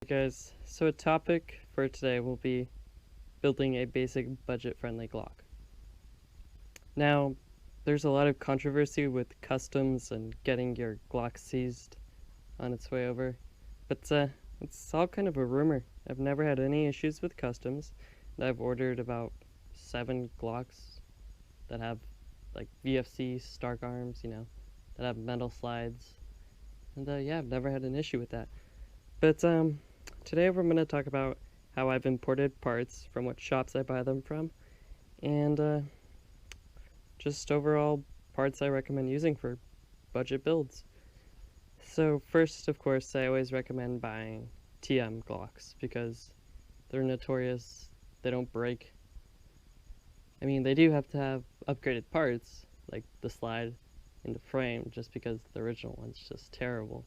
Guys, so a topic for today will be building a basic budget-friendly Glock. Now, there's a lot of controversy with customs and getting your Glock seized on its way over, but it's all kind of a rumor. I've never had any issues with customs, and I've ordered about 7 Glocks that have like VFC Stark arms, that have metal slides, and yeah, I've never had an issue with that. But today we're going to talk about how I've imported parts from what shops I buy them from, and just overall parts I recommend using for budget builds. So first, of course, I always recommend buying TM Glocks because they're notorious. They don't break. I mean, they do have to have upgraded parts, like the slide and the frame, just because the original one's just terrible.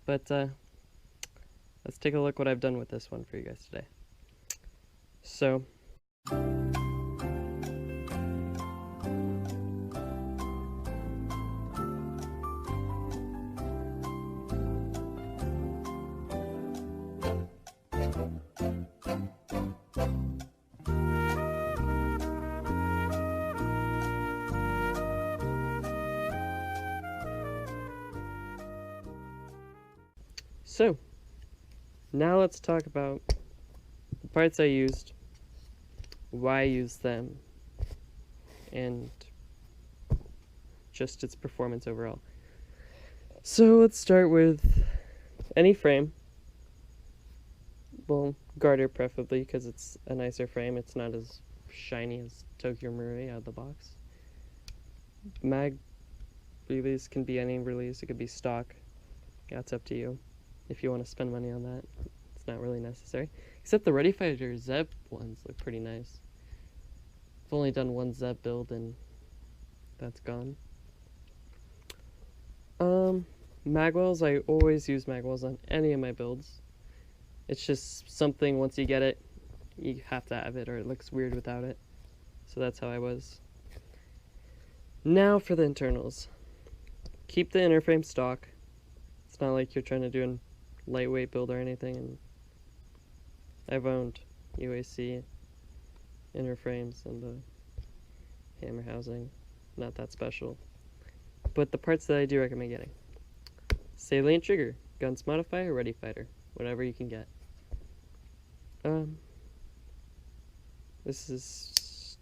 But let's take a look what I've done with this one for you guys today. So, now let's talk about the parts I used, why I used them, and just its performance overall. So let's start with any frame. Well, garter preferably because it's a nicer frame. It's not as shiny as Tokyo Marui out of the box. Mag release can be any release. It could be stock. That's up to you. If you want to spend money on that, it's not really necessary. Except the Ready Fighter Zeb ones look pretty nice. I've only done one Zeb build and that's gone. Magwells, I always use magwells on any of my builds. It's just something, once you get it, you have to have it or it looks weird without it. So that's how I was. Now for the internals. Keep the inner frame stock. It's not like you're trying to do a lightweight build or anything. And I've owned UAC inner frames and the hammer housing. Not that special. But the parts that I do recommend getting. Salient trigger, guns modifier, ready fighter. Whatever you can get. This is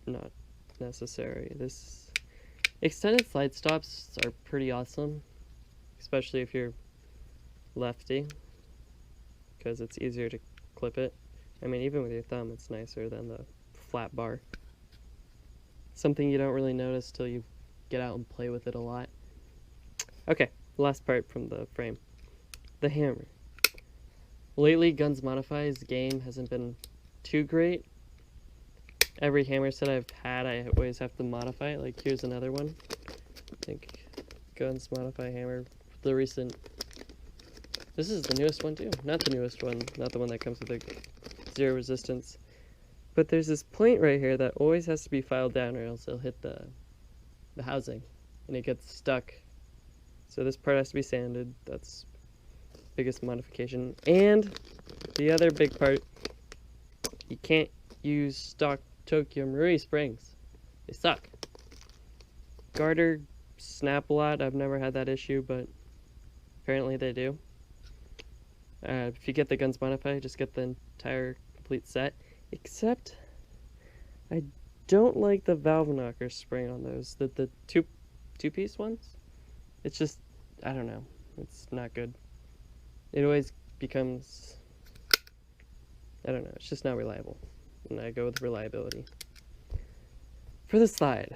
not necessary. This extended slide stops are pretty awesome, especially if you're lefty, because it's easier to clip it. I mean, even with your thumb, it's nicer than the flat bar. Something you don't really notice till you get out and play with it a lot. Okay, last part from the frame. The hammer. Lately, Guns Modify's game hasn't been too great. Every hammer set I've had, I always have to modify it. Like, here's another one. I think Guns Modify hammer. The recent... This is the newest one, too. Not the newest one. Not the one that comes with the zero resistance. But there's this point right here that always has to be filed down or else it'll hit the housing. And it gets stuck. So this part has to be sanded. That's the biggest modification. And the other big part, you can't use stock Tokyo Marui springs. They suck. Garter snap a lot. I've never had that issue, but apparently they do. If you get the Guns Modify, just get the entire complete set. Except, I don't like the valve knocker spring on those. The two-piece ones. It's just, I don't know. It's not good. It always becomes, I don't know. It's just not reliable. And I go with reliability. For the slide.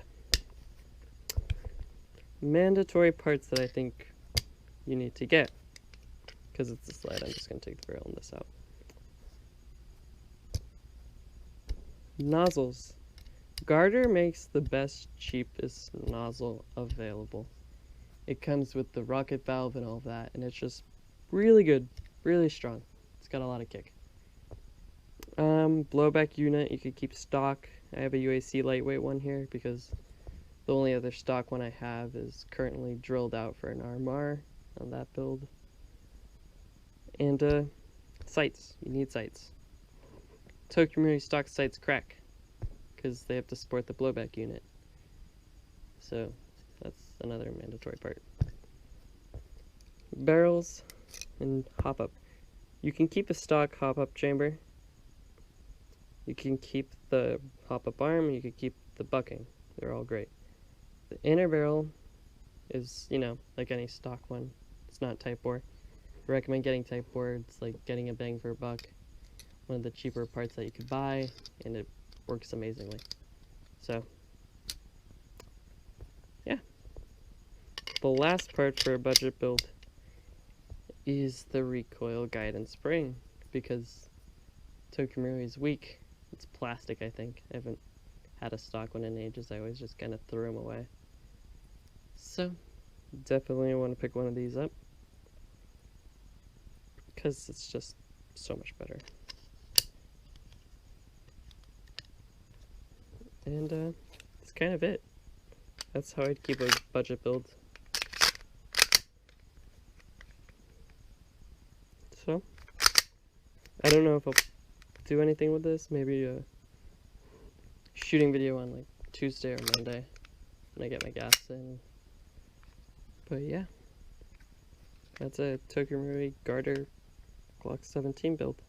Mandatory parts that I think you need to get. Because it's a slide, I'm just going to take the barrel on this out. Nozzles. Garter makes the best, cheapest nozzle available. It comes with the rocket valve and all of that, and it's just really good, really strong. It's got a lot of kick. Blowback unit, you could keep stock. I have a UAC lightweight one here because the only other stock one I have is currently drilled out for an RMR on that build. And Sights. You need sights. Tokyo Marui stock sights crack because they have to support the blowback unit. So that's another mandatory part. Barrels and hop-up. You can keep a stock hop-up chamber. You can keep the hop-up arm, you can keep the bucking. They're all great. The inner barrel is, you know, like any stock one. It's not type bore. I recommend getting type bore. It's like getting a bang for a buck. One of the cheaper parts that you could buy, and it works amazingly. So, yeah. The last part for a budget build is the recoil guide and spring, because Tokyo Marui is weak. It's plastic, I think. I haven't had a stock one in ages. I always just kind of threw them away. So, definitely want to pick one of these up, because it's just so much better. And that's kind of it. That's how I'd keep a budget build. So, I don't know if I'll do anything with this. Maybe a shooting video on like Tuesday or Monday when I get my gas in. But yeah, that's a Tokyo Marui Garter Glock 17 build.